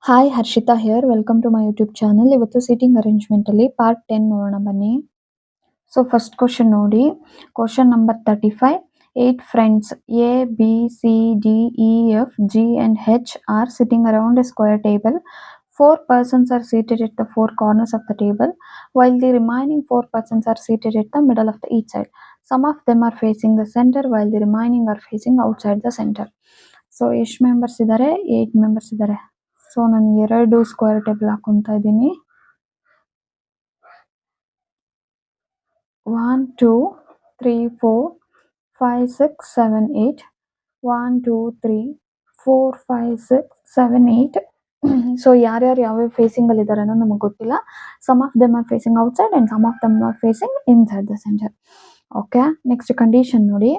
Hi Harshita here welcome to my YouTube channel. ಇವತ್ತು seating arrangement ಅಲ್ಲಿ part 10 ನೋಡೋಣ ಬನ್ನಿ. ಸೊ ಫಸ್ಟ್ ಕ್ವಶನ್ ನೋಡಿ, question number 35. 8 friends A, B, C, D, E, F, G and H are sitting around a square table. 4 persons are seated at the 4 corners of the table, while the remaining 4 persons are seated at the middle of each side. Some of them are facing the center, while the remaining are facing outside the center. So ಎಷ್ಟು members ಇದ್ದಾರೆ? 8 members ಇದ್ದಾರೆ. So ನಾನು 2 square table ಹಾಕೊಂತ ಇದ್ದೀನಿ. 1 2 3 4 5 6 7 8 1 2 3 4 5 6 7 8. So ಯಾರ್ಯಾರು ಯಾವ್ಯಾವ facing ಅಲ್ಲಿ ಇದ್ದಾರೆ ಅನ್ನೋ ನಮಗೆ ಗೊತ್ತಿಲ್ಲ. Some of them are facing outside and some of them are facing inside the centre. Okay, next condition ನೋಡಿ.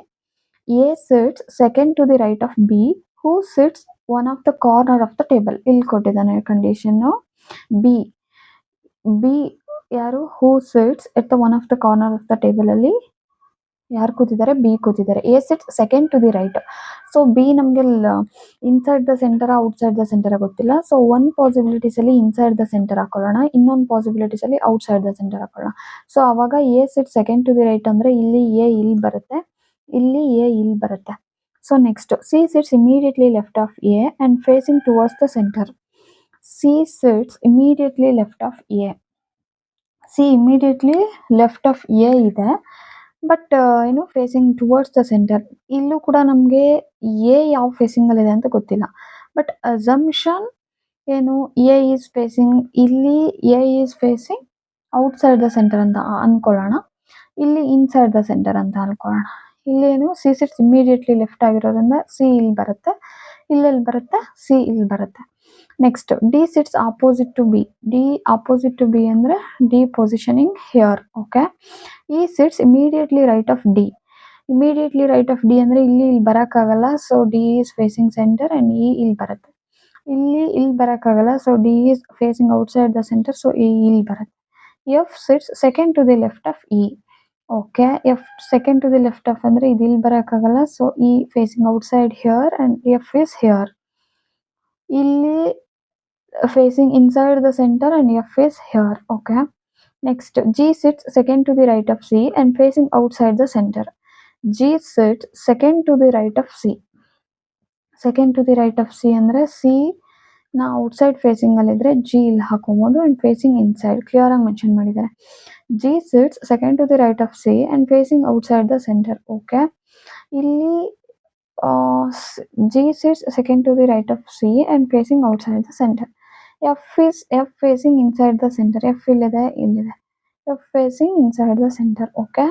A sits second to the right of B, who sits one of the corner of the table. ಇಲ್ಲಿ ಕೊಟ್ಟಿದ್ದಾನೆ condition. B ಯಾರು? Who sits at the one of the corner of the table ಅಲ್ಲಿ ಯಾರು ಕೂತಿದ್ದಾರೆ? B ಕೂತಿದ್ದಾರೆ. A sits second to the right. So B ನಮ್ಗೆ inside the center outside the center ಗೊತ್ತಿಲ್ಲ. So one possibilities ಅಲ್ಲಿ inside the center ಹಾಕೊಳ್ಳೋಣ, ಇನ್ನೊಂದು possibilities ಅಲ್ಲಿ ಔಟ್ಸೈಡ್ ದ ಸೆಂಟರ್ ಹಾಕೊಳ್ಳೋಣ. ಸೊ ಅವಾಗ A sit second to the right ಅಂದ್ರೆ ಇಲ್ಲಿ ಎ ಇಲ್ಲಿ ಬರುತ್ತೆ, ಇಲ್ಲಿ ಎ ಇಲ್ಲಿ ಬರುತ್ತೆ. So next C sits immediately left of A and facing towards the centre. C sits immediately left of A. C immediately left of A ಇದೆ, but ಏನು facing towards the centre. ಇಲ್ಲೂ ಕೂಡ ನಮಗೆ ಎ ಯಾವ facing ಅಲ್ಲಿ ಇದೆ ಅಂತ ಗೊತ್ತಿಲ್ಲ. ಬಟ್ ಅಸಂಪ್ಷನ್ ಏನು, ಎ ಈಸ್ ಫೇಸಿಂಗ್, ಇಲ್ಲಿ A is facing outside the center ಅಂತ ಅನ್ಕೊಳ್ಳೋಣ, ಇಲ್ಲಿ ಇನ್ಸೈಡ್ ದ ಸೆಂಟರ್ ಅಂತ ಅನ್ಕೊಳ್ಳೋಣ. ಇಲ್ಲೇನು ಸಿ ಸಿಟ್ಸ್ ಇಮಿಡಿಯೇಟ್ಲಿ ಲೆಫ್ಟ್ ಆಗಿರೋದ್ರಿಂದ ಸಿ ಇಲ್ಲಿ ಬರುತ್ತೆ, ಇಲ್ಲೆಲ್ಲಿ ಬರುತ್ತೆ? ಸಿ ಇಲ್ಲಿ ಬರುತ್ತೆ. Next D sits opposite to B. D opposite to B ಅಂದ್ರೆ D positioning here. Okay, E sits immediately right of D. Immediately right of D ಅಂದ್ರೆ ಇಲ್ಲಿ ಬರೋಕ್ಕಾಗಲ್ಲ. So D is facing centre and E ಇಲ್ಲಿ ಬರುತ್ತೆ. ಇಲ್ಲಿ ಬರೋಕ್ಕಾಗಲ್ಲ. So D is facing outside the centre. So E ಇಲ್ಲಿ ಬರುತ್ತೆ. F sits second to the left of E. Okay, F second to the left of ಅಂದ್ರೆ ಇದು ಇಲ್ಲಿ ಬರೋಕ್ಕಾಗಲ್ಲ. So E facing outside here and F is here. ಇಲ್ಲಿ facing inside the center and F is here. Okay, next G sits second to the right of C and facing outside the center. G sits second to the right of C. Second to the right of C ಅಂದ್ರೆ C ನ outside facing ಅಲ್ಲಿ ಇದ್ರೆ G ಇಲ್ಲಿ ಹಾಕೋಬಹುದು and facing inside clear ಆಗಿ mention ಮಾಡಿದ್ದಾರೆ. G sits second to the right of C and facing outside the center. Okay, ಇಲ್ಲಿ G sits second to the right of C and facing outside the center. F facing inside the center. F ಇಲ್ಲಿದೆ, ಇಲ್ಲಿದೆ. F facing inside the center. Okay.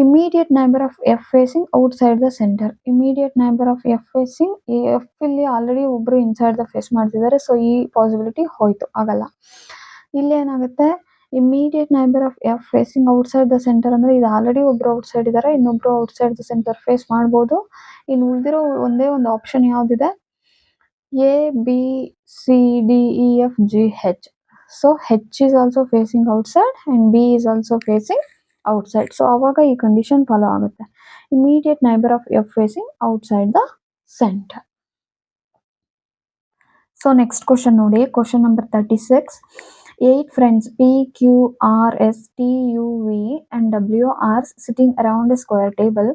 Immediate neighbor of F facing outside the center. Immediate neighbor of F facing, F ಇಲ್ಲಿ already ಒಬ್ರು inside the face ಮಾಡ್ತಿದ್ದಾರೆ. So ಈ possibility ಹೋಯ್ತು, ಆಗಲ್ಲ. ಇಲ್ಲಿ ಏನಾಗುತ್ತೆ, immediate neighbour of F facing outside the center ಅಂದ್ರೆ ಇದು ಆಲ್ರೆಡಿ ಒಬ್ರು ಔಟ್ಸೈಡ್ ಇದ್ದಾರೆ, ಇನ್ನೊಬ್ರು ಔಟ್ಸೈಡ್ ದ ಸೆಂಟರ್ ಫೇಸ್ ಮಾಡ್ಬೋದು. ಇನ್ನು ಉಳಿದಿರೋ ಒಂದೇ ಒಂದು option ಯಾವ್ದಿದೆ? A, B, C, D, E, F, G, H. So H is also facing outside and B is also facing outside. So ಅವಾಗ ಈ ಕಂಡೀಷನ್ ಫಾಲೋ ಆಗುತ್ತೆ. Immediate neighbor of F facing outside the center. So next question ನೋಡಿ, question number 36. 8 friends P, Q, R, S, T, U, V and W are sitting around a square table.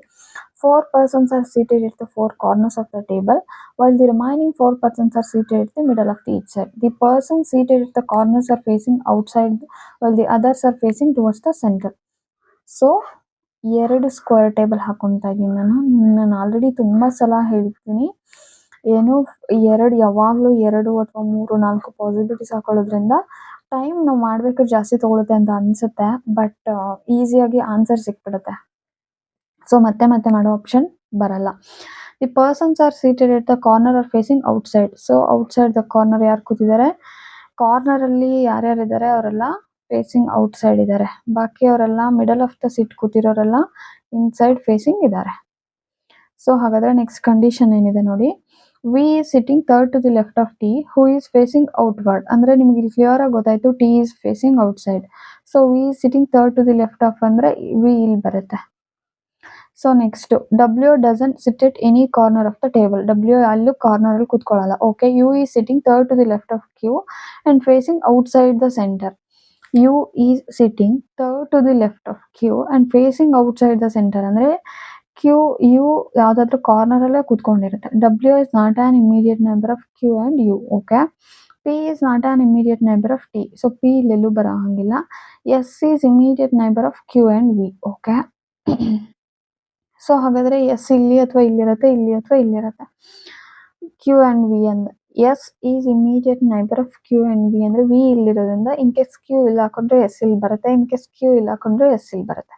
4 persons are seated at the 4 corners of the table, while the remaining 4 persons are seated at the middle of each side. The persons seated at the corners are facing outside, while the others are facing towards the center. So 2 square table ಹಾಕೊತಾ ಇದ್ದೀನಿ. ನಾನು already ತುಂಬ ಸಲ ಹೇಳ್ತೀನಿ, ಏನು ಯಾವಾಗಲೂ 2 ಅಥವಾ 3 4 possibilities ಹಾಕೊಳ್ಳೋದ್ರಿಂದ time ನಾವು ಮಾಡ್ಬೇಕಾದ್ರೆ ಜಾಸ್ತಿ ತಗೊಳುತ್ತೆ ಅಂತ ಅನ್ಸುತ್ತೆ, ಬಟ್ ಈಸಿಯಾಗಿ ಆನ್ಸರ್ ಸಿಕ್ಬಿಡುತ್ತೆ. ಸೊ ಮತ್ತೆ ಮಾಡೋ ಆಪ್ಷನ್ ಬರಲ್ಲ. The persons are seated at the corner are facing outside. So outside the corner ಯಾರು ಕೂತಿದ್ದಾರೆ? ಕಾರ್ನರ್ ಅಲ್ಲಿ ಯಾರ್ಯಾರಿದ್ದಾರೆ ಅವರೆಲ್ಲ ಫೇಸಿಂಗ್ ಔಟ್ಸೈಡ್ ಇದ್ದಾರೆ. ಬಾಕಿ ಅವರೆಲ್ಲ ಮಿಡಲ್ ಆಫ್ ದ ಸೀಟ್ ಕೂತಿರೋರೆಲ್ಲ ಇನ್ಸೈಡ್ ಫೇಸಿಂಗ್ ಇದ್ದಾರೆ. ಸೊ ಹಾಗಾದ್ರೆ ನೆಕ್ಸ್ಟ್ ಕಂಡೀಷನ್ ಏನಿದೆ ನೋಡಿ. V is sitting third to the left of T, who is facing outward. ಅಂದ್ರೆ ನಿಮ್ಗೆ ಇಲ್ಲಿ ಕ್ಲಿಯರ್ ಆಗಿ ಗೊತ್ತಾಯ್ತು, T is facing outside. So V is sitting third to the left of ಅಂದ್ರೆ ವಿ ಇಲ್ಲಿ ಬರುತ್ತೆ. So next W doesn't sit at any corner of the table. W ಅಲ್ಲೂ corner ಅಲ್ಲಿ ಕೂತ್ಕೊಳ್ಳಲ್ಲ. Okay, U is sitting third to the left of Q and facing outside the center. U is sitting third to the left of Q and facing outside the center ಅಂದ್ರೆ Q U ಯಾವ್ದಾದ್ರು corner ಅಲ್ಲೇ ಕೂತ್ಕೊಂಡಿರುತ್ತೆ. W is not on immediate neighbour of Q and U. Okay, P is not on immediate neighbour of T. So P ಇಲ್ಲೆಲ್ಲೂ ಬರೋ ಹಂಗಿಲ್ಲ. S is immediate neighbour of Q and V. Okay, so ಹಾಗಾದ್ರೆ S ಇಲ್ಲಿ ಅಥವಾ ಇಲ್ಲಿರುತ್ತೆ, ಇಲ್ಲಿ ಅಥವಾ ಇಲ್ಲಿರುತ್ತೆ. ಕ್ಯೂ ಅಂಡ್ ವಿ ಅಂದ್ರೆ S is immediate neighbour of Q and V ಅಂದ್ರೆ ವಿ ಇಲ್ಲಿರೋದ್ರಿಂದ ಇನ್ ಕೇಸ್ ಕ್ಯೂ ಇಲ್ಲ ಹಾಕೊಂಡ್ರೆ ಎಸ್ ಇಲ್ಲಿ ಬರುತ್ತೆ, ಇನ್ ಕೇಸ್ ಕ್ಯೂ ಇಲ್ಲ ಹಾಕೊಂಡ್ರೆ ಎಸ್ ಇಲ್ಲಿ ಬರುತ್ತೆ.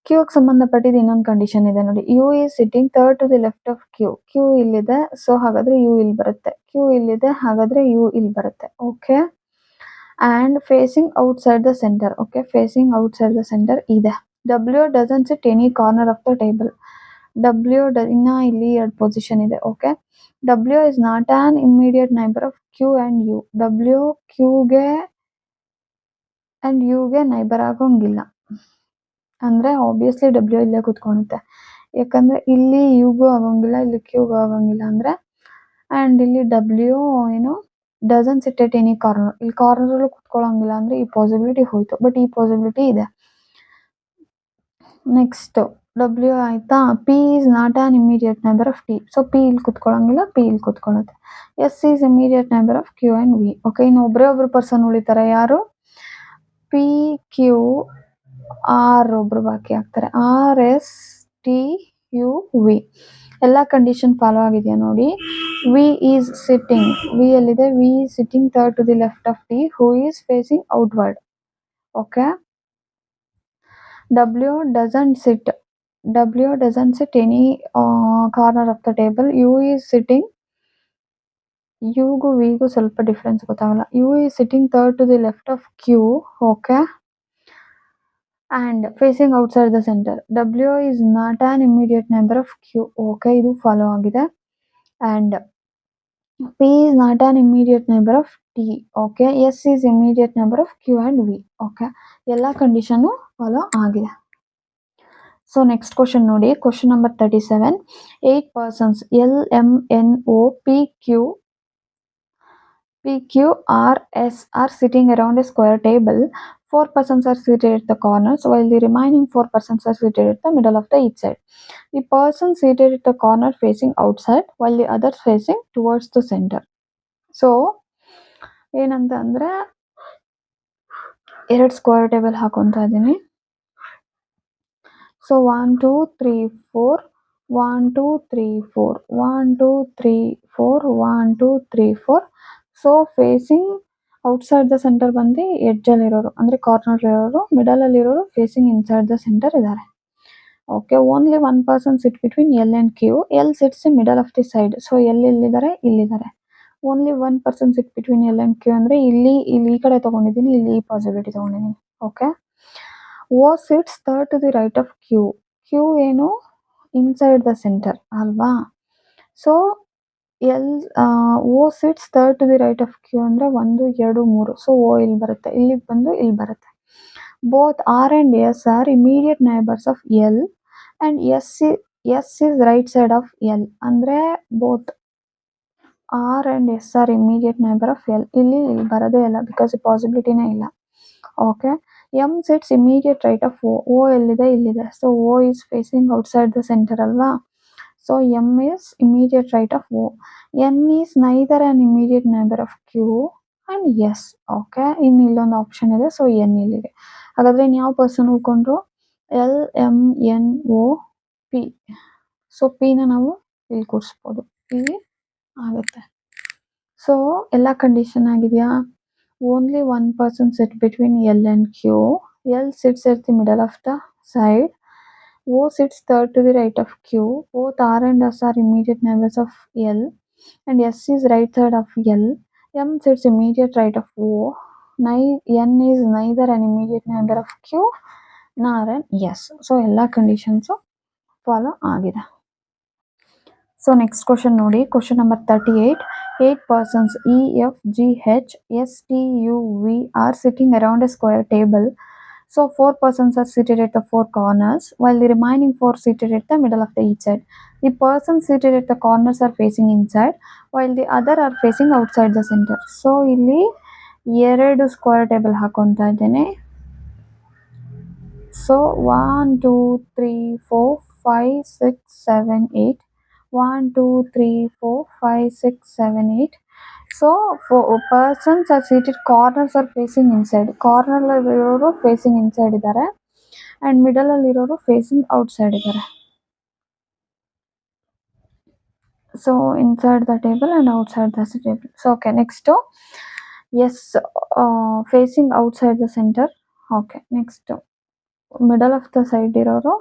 ಕ್ಯೂಗೆ ಸಂಬಂಧಪಟ್ಟಿದ್ದು ಇನ್ನೊಂದು ಕಂಡೀಷನ್ ಇದೆ ನೋಡಿ. U is sitting third to the left of Q. Q ಇಲ್ಲಿದೆ, ಸೊ ಹಾಗಾದ್ರೆ ಯು ಇಲ್ಲಿ ಬರುತ್ತೆ. ಕ್ಯೂ ಇಲ್ಲಿದೆ, ಹಾಗಾದ್ರೆ ಯು ಇಲ್ಲಿ ಬರುತ್ತೆ. Okay, and facing outside the centre. Okay, facing outside the center ಇದೆ. W doesn't sit any corner of the table. W ಇನ್ನ ಇಲ್ಲಿ 2 ಪೊಸಿಷನ್ ಇದೆ. Okay, W is not on immediate neighbour of Q and U. W ಕ್ಯೂಗೆ and ಯುಗೆ neighbour ಆಗೋಂಗಿಲ್ಲ. ಅಂದ್ರೆ obviously W ಇಲ್ಲೇ ಕೂತ್ಕೊಳ್ಳುತ್ತೆ, ಯಾಕಂದ್ರೆ ಇಲ್ಲಿ ಯುಗೂ ಆಗೋಂಗಿಲ್ಲ, ಇಲ್ಲಿ ಕ್ಯೂಗೂ ಆಗೋಂಗಿಲ್ಲ ಅಂದ್ರೆ. ಅಂಡ್ ಇಲ್ಲಿ ಡಬ್ಲ್ಯೂ ಏನು doesn't sit at any corner. ಇಲ್ಲಿ ಕಾರ್ನರ್ ಅಲ್ಲೂ ಕೂತ್ಕೊಳ್ಳೋಂಗಿಲ್ಲ ಅಂದ್ರೆ ಈ ಪಾಸಿಬಿಲಿಟಿ ಹೋಯ್ತು, ಬಟ್ ಈ ಪಾಸಿಬಿಲಿಟಿ ಇದೆ. ನೆಕ್ಸ್ಟ್ ಡಬ್ಲ್ಯೂ ಆಯ್ತಾ. P is not on immediate neighbour of T. So P ಇಲ್ಲಿ ಕೂತ್ಕೊಳ್ಳೋಂಗಿಲ್ಲ, ಪಿ ಇಲ್ಲಿ ಕೂತ್ಕೊಳ್ಳುತ್ತೆ. S is immediate neighbour of Q and V. Okay, ಇನ್ನು ಒಬ್ರು ಪರ್ಸನ್ ಉಳಿತಾರೆ. ಯಾರು? ಪಿ ಕ್ಯೂ ಆರ್ ಒಬ್ರು ಬಾಕಿ ಆಗ್ತಾರೆ. R S T U V. ಎಲ್ಲ ಕಂಡೀಷನ್ ಫಾಲೋ ಆಗಿದೆಯಾ ನೋಡಿ. ವಿ ಈಸ್ ಸಿಟ್ಟಿಂಗ್, ವಿ ಎಲ್ಲಿದೆ? V is sitting third to the left of T who is facing outward. Okay, W doesn't sit any corner of the table. U is sitting, ಯುಗೂ ವಿಗೂ ಸ್ವಲ್ಪ difference ಗೊತ್ತಾಗಲ್ಲ. U is sitting third to the left of Q. Okay, and facing outside the center. W is not on immediate neighbour of Q. Okay, ಇದು follow ಆಗಿದೆ. And P is not on immediate neighbour of T. Okay, S is immediate neighbour of Q and V. Okay, ಎಲ್ಲ condition follow ಆಗಿದೆ. So next question ನೋಡಿ. Question number 37. 8 persons L, M, N, O, P, Q, R, S are sitting around a square table. 4 persons are seated at the corners while the remaining 4 persons are seated at the middle of the each side. The person seated at the corner facing outside while the others facing towards the center. So ಏನಂತ ಅಂದ್ರೆ 2 square table ಹಾಕೊಂತ ಇದೀನಿ. So 1 2 3 4 1 2 3 4 1 2 3 4 1 2 3 4. So facing outside the center ಬಂದು edge ಅಲ್ಲಿ ಇರೋರು ಅಂದ್ರೆ corner ಇರೋರು, middle ಅಲ್ಲಿ ಇರೋರು ಫೇಸಿಂಗ್ ಇನ್ಸೈಡ್ ದ ಸೆಂಟರ್ ಇದ್ದಾರೆ. Okay, only 1 person sit between L and Q. L sits in middle of the side. So L ಇಲ್ಲಿದ್ದಾರೆ, ಇಲ್ಲಿದ್ದಾರೆ. Only 1 person sit between L and Q ಅಂದ್ರೆ ಇಲ್ಲಿ ಈ ಕಡೆ ತಗೊಂಡಿದ್ದೀನಿ, ಇಲ್ಲಿ ಈ ಪಾಸಿಬಿಲಿಟಿ ತಗೊಂಡಿದ್ದೀನಿ. Okay, O sits third to the right of Q. Q ಏನು ಇನ್ಸೈಡ್ ದ ಸೆಂಟರ್ ಅಲ್ವಾ. So L O sits third to the right of Q ಅಂದ್ರೆ 1 2 3. ಸೊ ಓ ಇಲ್ಲಿ ಬರುತ್ತೆ, ಇಲ್ಲಿ ಬಂದು ಇಲ್ಲಿ ಬರುತ್ತೆ. Both R and S are immediate neighbours of L and S is right side of L. ಅಂದ್ರೆ both R and S are immediate neighbour of L. ಇಲ್ಲಿ ಬರೋದೇ ಇಲ್ಲ, ಬಿಕಾಸ್ ಪಾಸಿಬಿಲಿಟಿನೇ ಇಲ್ಲ. Okay, M sits immediate right of O. O ಎಲ್ಲಿದೆ? ಇಲ್ಲಿದೆ. So O is facing outside the centre ಅಲ್ವಾ. So M is immediate right of O. N is neither on immediate neighbour of Q and S. Okay, ಇನ್ನು ಇಲ್ಲೊಂದು option ಇದೆ. So N ಇಲ್ಲಿದೆ. ಹಾಗಾದ್ರೆ ಇನ್ನು ಯಾವ ಪರ್ಸನ್ ಉಳ್ಕೊಂಡ್ರು? L M N O P. So ಪಿನ ನಾವು ಇಲ್ಲಿ ಕೂರಿಸ್ಬೋದು, ಇಲ್ಲಿ ಆಗುತ್ತೆ. ಸೊ ಎಲ್ಲ ಕಂಡೀಷನ್ ಆಗಿದೆಯಾ. Only 1 person sit between L and Q. L sits at the middle of the side. O sits third to the right of Q. Both R and S are immediate neighbors of L. And S is right side of L. M sits immediate right of O. N is neither an immediate neighbor of Q nor an S. So ಎಲ್ಲ conditions follow ಆಗಿದೆ. So next question ನೋಡಿ. Question number 38. 8 persons E, F, G, H, S, T, U, V are sitting around a square table. So 4 persons are seated at the 4 corners, while the remaining 4 seated at the middle of the each side. The persons seated at the corners are facing inside, while the other are facing outside the center. So ಇಲ್ಲಿ 2 square table ಹಾಕೊಂತಾ ಇದ್ದೇನೆ. So 1 2 3 4 5 6 7 8 1 2 3 4 5 6 7 8. So persons are seated, corners are facing inside. Corner ಇರೋರು facing inside ಇದ್ದಾರೆ and middle ಅಲ್ಲಿ ಇರೋರು facing outside ಇದ್ದಾರೆ. So inside the table and outside the table. So okay, next yes, facing outside the center. Okay, next middle of the side ಇರೋರು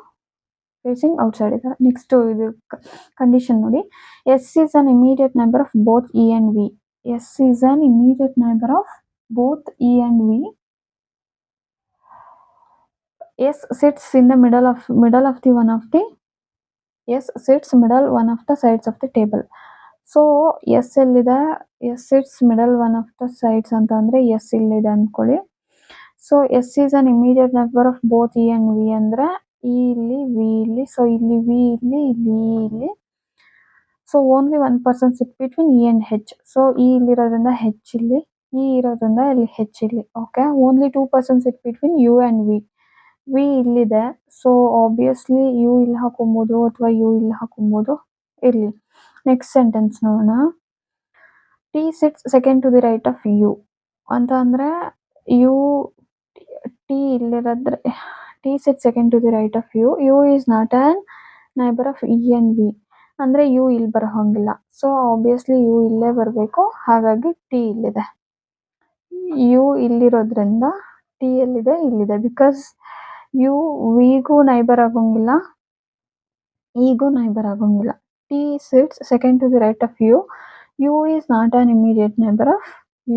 facing outside ಇದ್ದಾರೆ. Next ಇದು condition ನೋಡಿ, S is an immediate neighbor of both E and V. S is an immediate neighbor of both E and V. S sits in the middle of the one of the S sits middle one of the sides of the table. So S ಎಲ್ಲಿದೆ, S sits middle one of the sides ಅಂತ ಅಂದ್ರೆ S ಇಲ್ಲಿದೆ ಅನ್ಕೊಳ್ಳಿ. So S is an immediate neighbor of both E and V ಅಂದ್ರೆ E ಇಲ್ಲಿ, V ಇಲ್ಲಿ, so ಇಲ್ಲಿ V ಇಲ್ಲಿ, ಇಲ್ಲಿ E ಇಲ್ಲಿ. So only 1 person sit between E and H. So E ಇಲ್ಲಿರೋದ್ರಿಂದ H ಇಲ್ಲಿ, E ಇರೋದ್ರಿಂದ ಇಲ್ಲಿ H ಇಲ್ಲಿ. Okay, only 2 person sit between U and V. V ಇಲ್ಲಿದೆ, ಸೊ ಆಬ್ವಿಯಸ್ಲಿ U ಇಲ್ಲಿ ಹಾಕೊಬೋದು ಅಥವಾ U ಇಲ್ಲಿ ಹಾಕೊಬೋದು. ಇರ್ಲಿ, ನೆಕ್ಸ್ಟ್ ಸೆಂಟೆನ್ಸ್ ನೋಡೋಣ. T sits second to the right of U ಅಂತ ಅಂದ್ರೆ U T ಇಲ್ಲಿರೋದ್ರೆ T sits second to the right of U. U is not an neighbor of E and V. ಅಂದ್ರೆ U ಇಲ್ಲಿ ಬರೋ ಹಂಗಿಲ್ಲ. So obviously U ಇಲ್ಲೇ ಬರಬೇಕು, ಹಾಗಾಗಿ T ಇಲ್ಲಿದೆ. U ಇಲ್ಲಿರೋದ್ರಿಂದ T ಎಲ್ಲಿದೆ, ಇಲ್ಲಿದೆ. ಬಿಕಾಸ್ U ವಿಗೂ ನೈಬರ್ ಆಗೋಂಗಿಲ್ಲ, ಈಗೂ ನೈಬರ್ ಆಗೋಂಗಿಲ್ಲ. T sits second to the right of U. U is not an immediate neighbor of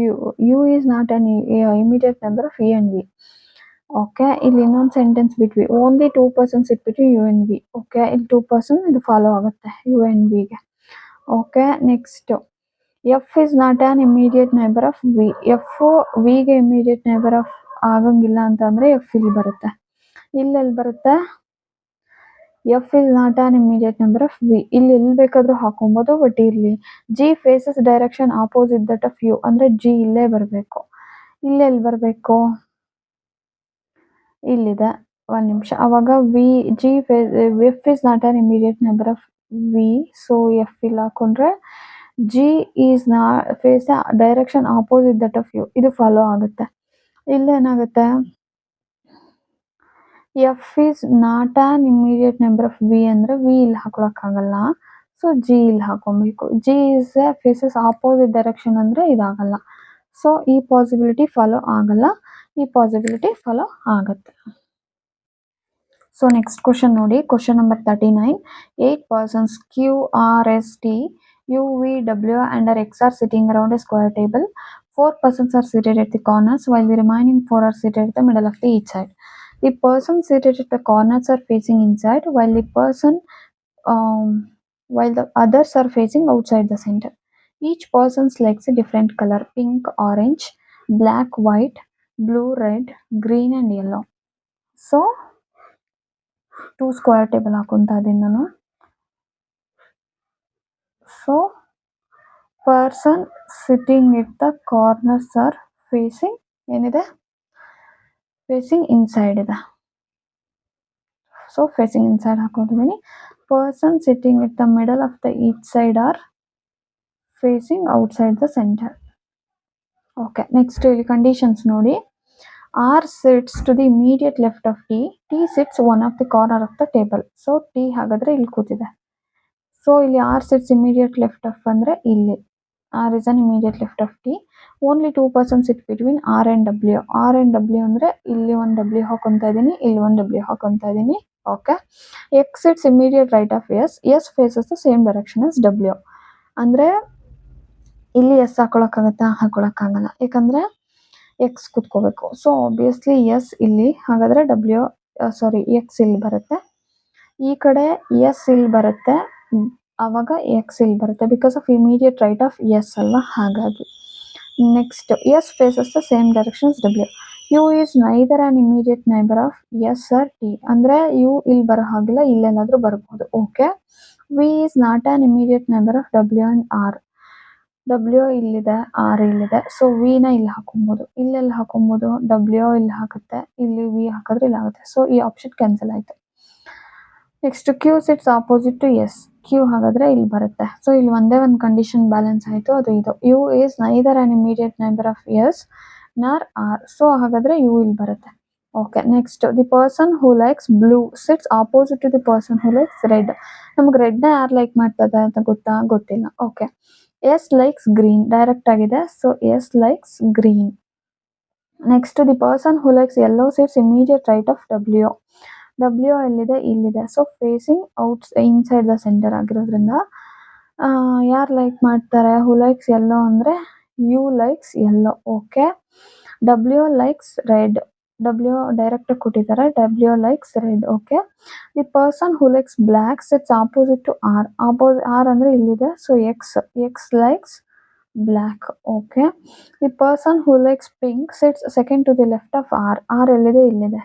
U. U is not an immediate neighbor of E and V. Okay, ಇಲ್ಲಿ ಇನ್ನೊಂದು sentence ಬಿಟ್ವಿ. Only 2 persons sit between U and V. Okay, ಇಲ್ಲಿ 2 person ಇದು follow ಆಗುತ್ತೆ U and V ಗೆ. Okay, next F is not an immediate neighbor of V. F V ಗೆ immediate neighbour of ಆಗಂಗಿಲ್ಲ ಅಂತ ಅಂದ್ರೆ F ಇಲ್ಲಿ ಬರುತ್ತೆ. ಇಲ್ಲೆಲ್ಲಿ ಬರುತ್ತೆ, F is not an immediate neighbor of V. ಇಲ್ಲಿ ಎಲ್ಲಿ ಬೇಕಾದ್ರೂ ಹಾಕೊಬೋದು, ಬಟ್ ಇಲ್ಲಿ G faces direction opposite that of U ಅಂದ್ರೆ G ಇಲ್ಲೇ ಬರಬೇಕು. ಇಲ್ಲೆಲ್ಲಿ ಬರಬೇಕು, ಇಲ್ಲಿದೆ. ಒಂದು ನಿಮಿಷ, ಅವಾಗ F is not an immediate neighbor of V. So F ಇಲ್ಲಿ ಹಾಕೊಂಡ್ರೆ G is not face direction opposite that of U, ಇದು ಫಾಲೋ ಆಗುತ್ತೆ. ಇಲ್ಲೇನಾಗುತ್ತೆ, F is not an immediate neighbor of V ಅಂದ್ರೆ V ಇಲ್ಲಿ ಹಾಕೊಳಕ್ಕಾಗಲ್ಲ, ಸೊ G ಇಲ್ಲಿ ಹಾಕೊಬೇಕು. G is faces opposite direction ಅಂದ್ರೆ ಇದಾಗಲ್ಲ. So ಈ ಪಾಸಿಬಿಲಿಟಿ ಫಾಲೋ ಆಗಲ್ಲ, ಈ ಪಾಸಿಬಿಲಿಟಿ ಫಾಲೋ ಆಗುತ್ತೆ. ಸೊ ನೆಕ್ಸ್ಟ್ ಕ್ವಶನ್ ನೋಡಿ, question number 39. 8 persons Q, R, S, T, U, V, W and X are sitting around a square table. 4 persons are seated at the corners, while the remaining 4 are seated at the middle of the each side. The persons seated at the corners are facing inside, while the others are facing outside the center. Each person's legs a different color: pink, orange, black, white, blue, red, green and yellow. So 2 square table ಹಾಕೊಂತಾ ಇದ್ದೀನಿ ನಾನು. So person sitting it the corners are facing ಏನಿದೆ, facing inside ಇದೆ. So facing inside ಹಾಕೊಂಡಿದ್ದೀನಿ. Person sitting it the middle of the each side are facing outside the centre. Okay, next ಇಲ್ಲಿ conditions ನೋಡಿ. R sits to the immediate left of T. T sits one of the corner of the table. So T ಹಾಗಾದ್ರೆ ಇಲ್ಲಿ ಕೂತಿದೆ. So ಇಲ್ಲಿ R sits immediate left of ಅಂದ್ರೆ ಇಲ್ಲಿ R is an immediate left of T. Only 2 persons sit between R and W. R and W ಅಂದ್ರೆ ಇಲ್ಲಿ ಒಂದು W ಹಾಕೊಂತಾ ಇದ್ದೀನಿ, ಇಲ್ಲಿ ಒಂದು W ಹಾಕೊಂತಾ ಇದ್ದೀನಿ. Okay, X sits immediate right of S. S faces the same direction as W. ಅಂದ್ರೆ ಇಲ್ಲಿ S ಹಾಕೊಳಕ್ಕಾಗತ್ತಾ, ಹಾಕೊಳಕ್ಕಾಗಲ್ಲ, ಯಾಕಂದ್ರೆ X ಕುತ್ಕೋಬೇಕು. ಸೊ ಆಬ್ವಿಯಸ್ಲಿ S ಇಲ್ಲಿ, ಹಾಗಾದ್ರೆ X ಇಲ್ಲಿ ಬರುತ್ತೆ. ಈ ಕಡೆ S ಇಲ್ಲಿ ಬರುತ್ತೆ, ಅವಾಗ X ಇಲ್ಲಿ ಬರುತ್ತೆ, because of immediate right of S ಅಲ್ವಾ, ಹಾಗಾಗಿ. Next S faces the same direction as W. U is neither on immediate neighbour of S R T. ಅಂದ್ರೆ ಯು ಇಲ್ಲಿ ಬರೋ ಹಾಗಿಲ್ಲ, ಇಲ್ಲೆಲ್ಲಾದ್ರೂ ಬರ್ಬೋದು. Okay. V is not on immediate neighbour of W and R. W ಇಲ್ಲಿದೆ, R ಇಲ್ಲಿದೆ. So ವಿನ ಇಲ್ಲಿ ಹಾಕೊಬಹುದು. ಇಲ್ಲೆಲ್ಲಿ ಹಾಕೊಬಹುದು? ಡಬ್ಲ್ಯೂ ಇಲ್ಲಿ ಹಾಕುತ್ತೆ, ಇಲ್ಲಿ ವಿ ಹಾಕಿದ್ರೆ ಇಲ್ಲಿ ಆಗುತ್ತೆ. ಸೊ ಈ ಆಪ್ಷನ್ ಕ್ಯಾನ್ಸಲ್ ಆಯ್ತು. Next Q sits opposite to S. Q ಹಾಗಾದ್ರೆ ಇಲ್ಲಿ ಬರುತ್ತೆ. ಸೊ ಇಲ್ಲಿ ಒಂದೇ ಒಂದು ಕಂಡೀಷನ್ ಬ್ಯಾಲೆನ್ಸ್ ಆಯ್ತು, ಅದು ಇದು. U is neither on immediate neighbour of S nor R. So ಹಾಗಾದ್ರೆ ಯು ಇಲ್ಲಿ ಬರುತ್ತೆ. Okay. Next the person who likes blue sits opposite to the person who likes red. ನಮ್ಗೆ ರೆಡ್ನ ಯಾರು ಲೈಕ್ ಮಾಡ್ತದೆ ಅಂತ ಗೊತ್ತಿಲ್ಲ. Okay. S likes green direct ಆಗಿದೆ. So S likes green. Next the person who likes yellow sits immediate right of W. W ಎಲ್ಲಿದೆ? ಇಲ್ಲಿದೆ. So facing out inside the centre ಆಗಿರೋದ್ರಿಂದ ಯಾರು ಲೈಕ್ ಮಾಡ್ತಾರೆ? ಹೂ ಲೈಕ್ಸ್ ಯೆಲ್ಲೋ ಅಂದರೆ U likes yellow. Okay. W likes red. W direct ಕೊಟ್ಟಿದ್ದಾರೆ. W likes red. Okay. The person who likes black sits opposite to R. R ಅಂದರೆ ಇಲ್ಲಿದೆ. So X likes black. Okay. The person who likes pink sits second to the left of R. R ಎಲ್ಲಿದೆ? ಇಲ್ಲಿದೆ.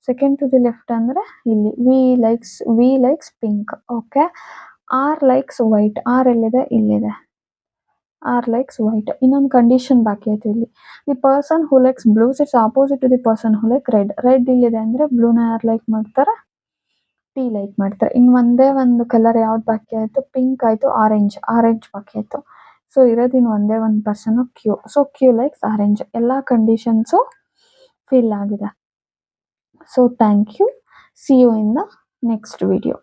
Second to the left ಅಂದರೆ ಇಲ್ಲಿ. V likes pink. Okay. R likes white. R ಎಲ್ಲಿದೆ? ಇಲ್ಲಿದೆ. R likes white. ಇನ್ನೊಂದು condition ಬಾಕಿ ಆಯ್ತು ಇಲ್ಲಿ. The person who likes blue sits opposite to the person who like red. Red ಇಲ್ಲಿದೆ ಅಂದರೆ ಬ್ಲೂನ ಯಾರು ಲೈಕ್ ಮಾಡ್ತಾರೆ? ಟಿ ಲೈಕ್ ಮಾಡ್ತಾರೆ. ಇನ್ನು ಒಂದೇ ಒಂದು ಕಲರ್ ಯಾವ್ದು ಬಾಕಿ ಆಯಿತು? ಪಿಂಕ್ ಆಯಿತು, ಆರೆಂಜ್ ಬಾಕಿ ಆಯಿತು. ಸೊ ಇರೋದಿನ್ನು ಒಂದೇ ಒಂದು person Q. So Q likes orange. ಎಲ್ಲ ಕಂಡೀಷನ್ಸು ಫಿಲ್ ಆಗಿದೆ. So thank you. See you in the next video.